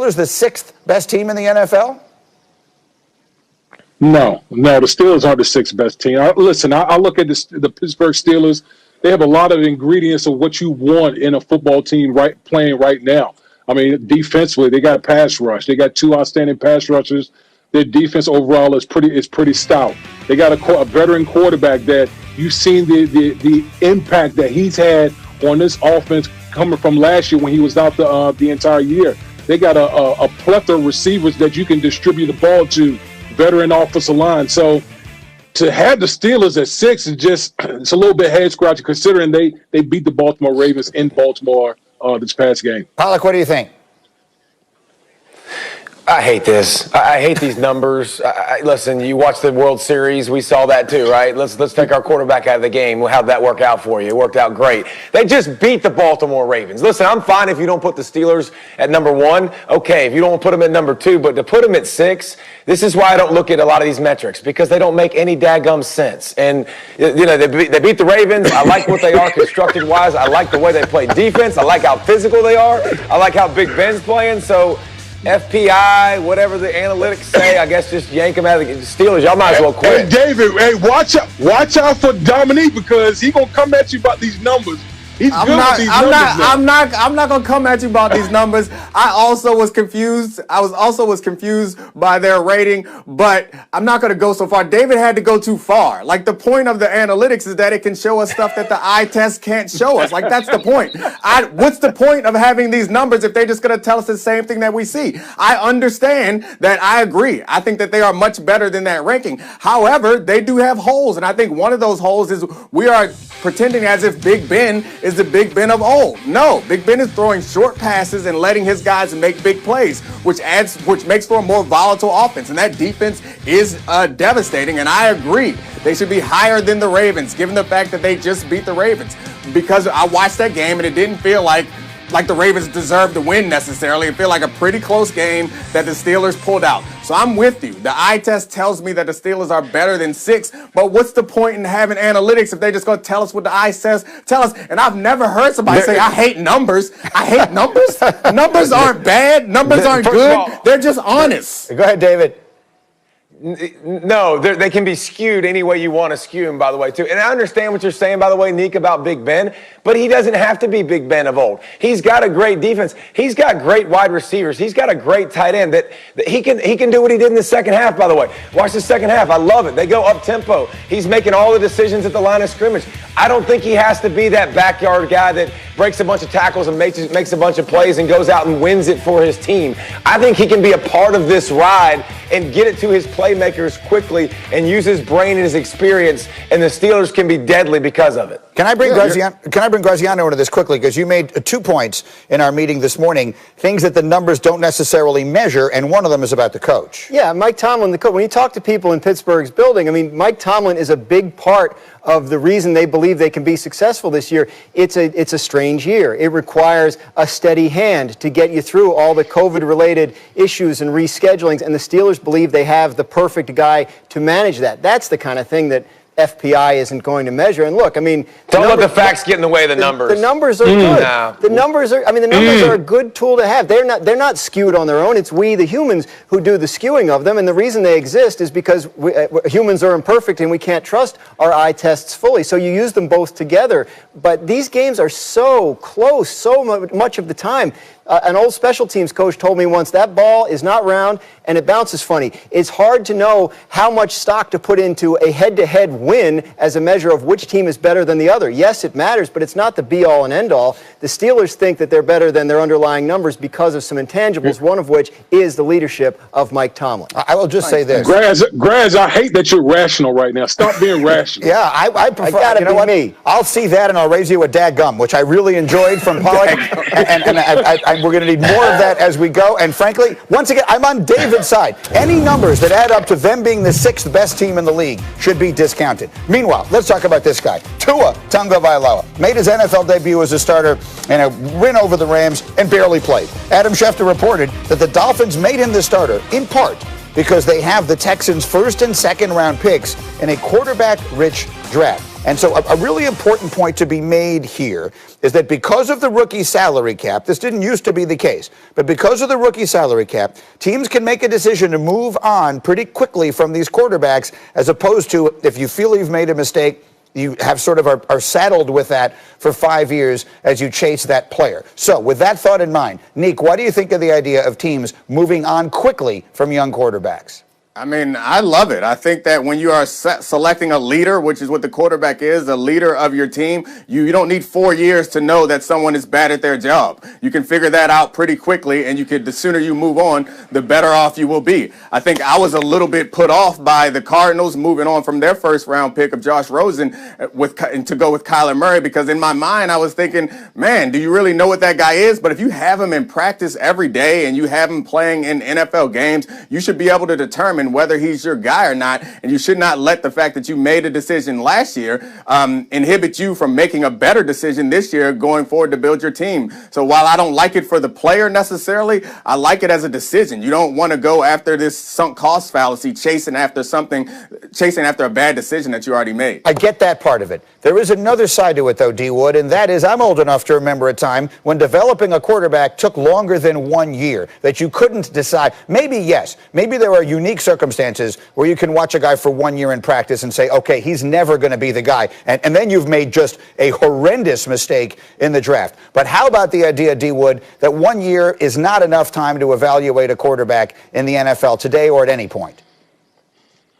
Steelers the sixth best team in the NFL? No, the Steelers aren't the sixth best team. I look at the Pittsburgh Steelers. They have a lot of ingredients of what you want in a football team playing right now. I mean, defensively, they got a pass rush. They got two outstanding pass rushers. Their defense overall is pretty stout. They got a veteran quarterback that you've seen the impact that he's had on this offense coming from last year when he was out the entire year. They got a plethora of receivers that you can distribute the ball to, veteran offensive line. So to have the Steelers at 6 it's a little bit head scratching considering they beat the Baltimore Ravens in Baltimore this past game. Pollock, what do you think? I hate this. I hate these numbers. Listen, you watch the World Series. We saw that too, right? Let's take our quarterback out of the game. How'd that work out for you? It worked out great. They just beat the Baltimore Ravens. Listen, I'm fine if you don't put the Steelers at number 1. Okay, if you don't put them at number 2, but to put them at 6, this is why I don't look at a lot of these metrics, because they don't make any daggum sense. And, they beat the Ravens. I like what they are constructed-wise. I like the way they play defense. I like how physical they are. I like how Big Ben's playing. So FPI, whatever the analytics say, I guess just yank them out of the Steelers. Y'all might as well quit. Hey, David, watch out for Dominique, because he's gonna come at you about these numbers. He's good with these numbers now. I'm not gonna come at you about these numbers. I also was confused. I was confused by their rating, but I'm not gonna go so far. David had to go too far. Like, the point of the analytics is that it can show us stuff that the eye test can't show us. Like, that's the point. What's the point of having these numbers if they're just gonna tell us the same thing that we see? I understand that. I agree. I think that they are much better than that ranking. However, they do have holes, and I think one of those holes is we are pretending as if Big Ben is the Big Ben of old. No, Big Ben is throwing short passes and letting his guys make big plays, which makes for a more volatile offense. And that defense is devastating. And I agree, they should be higher than the Ravens, given the fact that they just beat the Ravens. Because I watched that game and it didn't feel like the Ravens deserved to win necessarily. It felt like a pretty close game that the Steelers pulled out. So I'm with you. The eye test tells me that the Steelers are better than 6, but what's the point in having analytics if they're just going to tell us what the eye says? Tell us. And I've never heard somebody say, I hate numbers. I hate numbers. Numbers aren't bad. Numbers aren't good. They're just honest. Go ahead, David. No, they can be skewed any way you want to skew them, by the way, too. And I understand what you're saying, by the way, Nick, about Big Ben, but he doesn't have to be Big Ben of old. He's got a great defense. He's got great wide receivers. He's got a great tight end that he can do what he did in the second half, by the way. Watch the second half. I love it. They go up-tempo. He's making all the decisions at the line of scrimmage. I don't think he has to be that backyard guy that breaks a bunch of tackles and makes a bunch of plays and goes out and wins it for his team. I think he can be a part of this ride and get it to his playmakers quickly and use his brain and his experience, and the Steelers can be deadly because of it. Can I bring Graziano into this quickly? Because you made 2 points in our meeting this morning, things that the numbers don't necessarily measure, and one of them is about the coach. Yeah, Mike Tomlin, the coach. When you talk to people in Pittsburgh's building, I mean, Mike Tomlin is a big part of the reason they believe they can be successful this year. It's a strange year. It requires a steady hand to get you through all the COVID-related issues and reschedulings, and the Steelers believe they have the perfect guy to manage that. That's the kind of thing that FPI isn't going to measure. And look, I mean, don't let the facts get in the way of the numbers. The numbers are good. No. The numbers are a good tool to have. They're not skewed on their own. It's we, the humans, who do the skewing of them. And the reason they exist is because humans are imperfect and we can't trust our eye tests fully. So you use them both together. But these games are so close, so much of the time. An old special teams coach told me once, that ball is not round and it bounces funny. It's hard to know how much stock to put into a head-to-head win as a measure of which team is better than the other. Yes, it matters, but it's not the be-all and end-all. The Steelers think that they're better than their underlying numbers because of some intangibles, one of which is the leadership of Mike Tomlin. I will just say this. Graz, I hate that you're rational right now. Stop being rational. Yeah, I prefer, gotta be me. I'll see that and I'll raise you a dadgum, which I really enjoyed from Pollock. and we're going to need more of that as we go. And frankly, once again, I'm on David's side. Any numbers that add up to them being the 6th best team in the league should be discounted. Meanwhile, let's talk about this guy. Tua Tagovailoa made his NFL debut as a starter in a win over the Rams and barely played. Adam Schefter reported that the Dolphins made him the starter in part because they have the Texans' first and second round picks in a quarterback-rich draft. And so a really important point to be made here is that because of the rookie salary cap, this didn't used to be the case, but because of the rookie salary cap, teams can make a decision to move on pretty quickly from these quarterbacks, as opposed to if you feel you've made a mistake, you have sort of are saddled with that for 5 years as you chase that player. So with that thought in mind, Neek, what do you think of the idea of teams moving on quickly from young quarterbacks? I mean, I love it. I think that when you are selecting a leader, which is what the quarterback is, the leader of your team, you don't need 4 years to know that someone is bad at their job. You can figure that out pretty quickly, and the sooner you move on, the better off you will be. I think I was a little bit put off by the Cardinals moving on from their first round pick of Josh Rosen to go with Kyler Murray, because in my mind I was thinking, man, do you really know what that guy is? But if you have him in practice every day and you have him playing in NFL games, you should be able to determine whether he's your guy or not, and you should not let the fact that you made a decision last year inhibit you from making a better decision this year going forward to build your team. So while I don't like it for the player necessarily, I like it as a decision. You don't want to go after this sunk cost fallacy, chasing after a bad decision that you already made. I get that part of it. There is another side to it, though, D. Wood, and that is I'm old enough to remember a time when developing a quarterback took longer than 1 year, that you couldn't decide. Maybe, yes, maybe there are unique circumstances where you can watch a guy for 1 year in practice and say, okay, he's never going to be the guy. And then you've made just a horrendous mistake in the draft. But how about the idea, D. Wood, that 1 year is not enough time to evaluate a quarterback in the NFL today or at any point?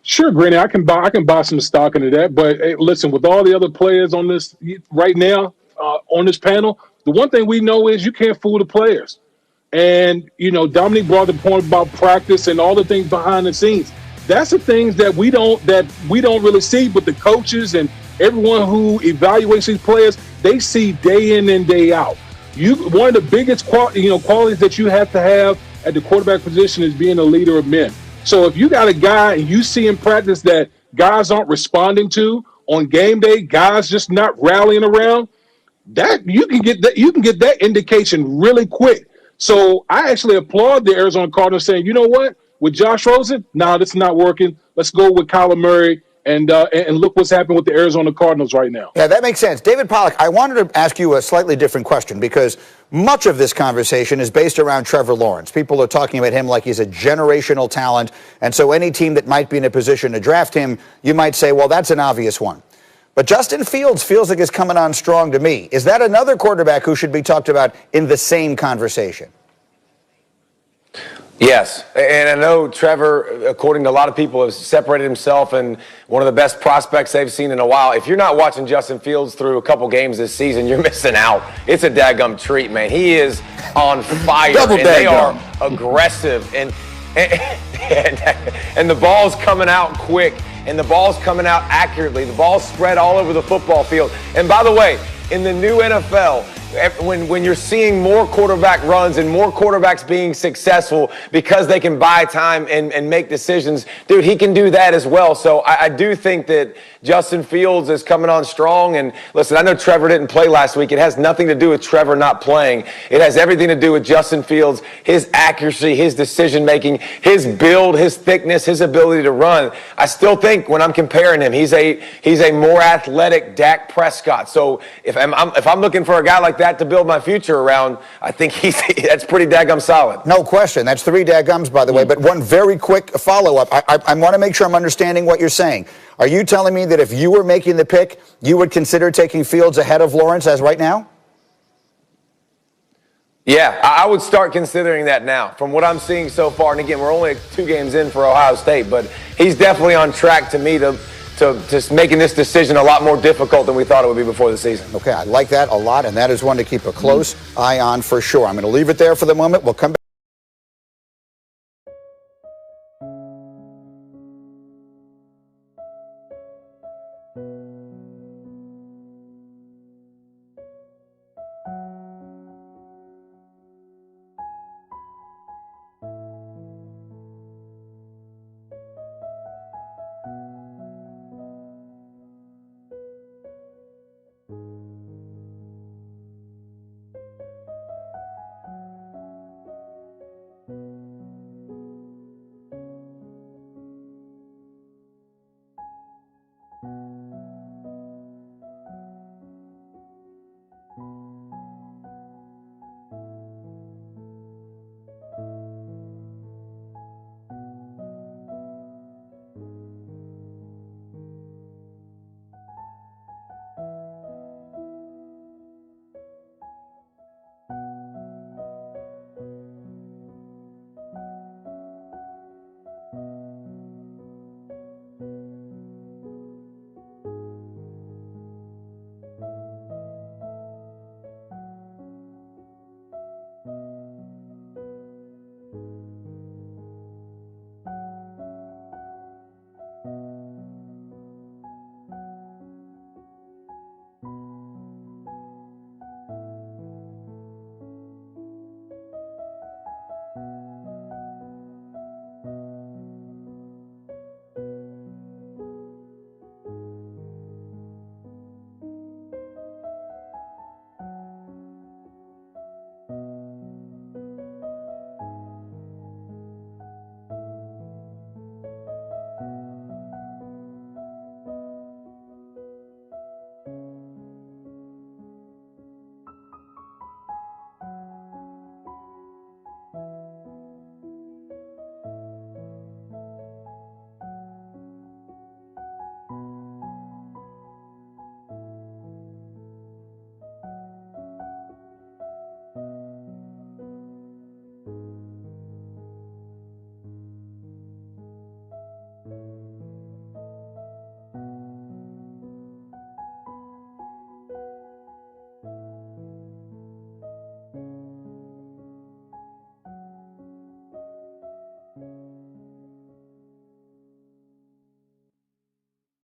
Sure, Granny, I can buy some stock into that. But hey, listen, with all the other players on this right now on this panel, the one thing we know is you can't fool the players. And Dominique brought the point about practice and all the things behind the scenes. That's the things that we don't really see, but the coaches and everyone who evaluates these players, they see day in and day out. One of the biggest qualities that you have to have at the quarterback position is being a leader of men. So if you got a guy and you see in practice that guys aren't responding to on game day, guys just not rallying around, that you can get that indication really quick. So I actually applaud the Arizona Cardinals saying, you know what, with Josh Rosen, this is not working. Let's go with Kyler Murray. And look what's happening with the Arizona Cardinals right now. Yeah, that makes sense. David Pollack, I wanted to ask you a slightly different question because much of this conversation is based around Trevor Lawrence. People are talking about him like he's a generational talent. And so any team that might be in a position to draft him, you might say, well, that's an obvious one. But Justin Fields feels like he's coming on strong to me. Is that another quarterback who should be talked about in the same conversation? Yes, and I know Trevor, according to a lot of people, has separated himself and one of the best prospects they've seen in a while. If you're not watching Justin Fields through a couple games this season, you're missing out. It's a daggum treat, man. He is on fire, Double and they daggum. are aggressive, and the ball's coming out quick, and the ball's coming out accurately. The ball's spread all over the football field. And by the way, in the new NFL, when you're seeing more quarterback runs and more quarterbacks being successful because they can buy time and make decisions, dude, he can do that as well. So I do think that Justin Fields is coming on strong. And listen, I know Trevor didn't play last week. It has nothing to do with Trevor not playing. It has everything to do with Justin Fields, his accuracy, his decision-making, his build, his thickness, his ability to run. I still think when I'm comparing him, he's a more athletic Dak Prescott. So if I'm looking for a guy like that to build my future around, I think that's pretty daggum solid. No question. That's 3 daggums, by the way. But one very quick follow-up. I want to make sure I'm understanding what you're saying. Are you telling me that if you were making the pick, you would consider taking Fields ahead of Lawrence as right now? Yeah, I would start considering that now from what I'm seeing so far. And again, we're only 2 games in for Ohio State, but he's definitely on track to me to just making this decision a lot more difficult than we thought it would be before the season. Okay, I like that a lot, and that is one to keep a close eye on for sure. I'm going to leave it there for the moment. We'll come back.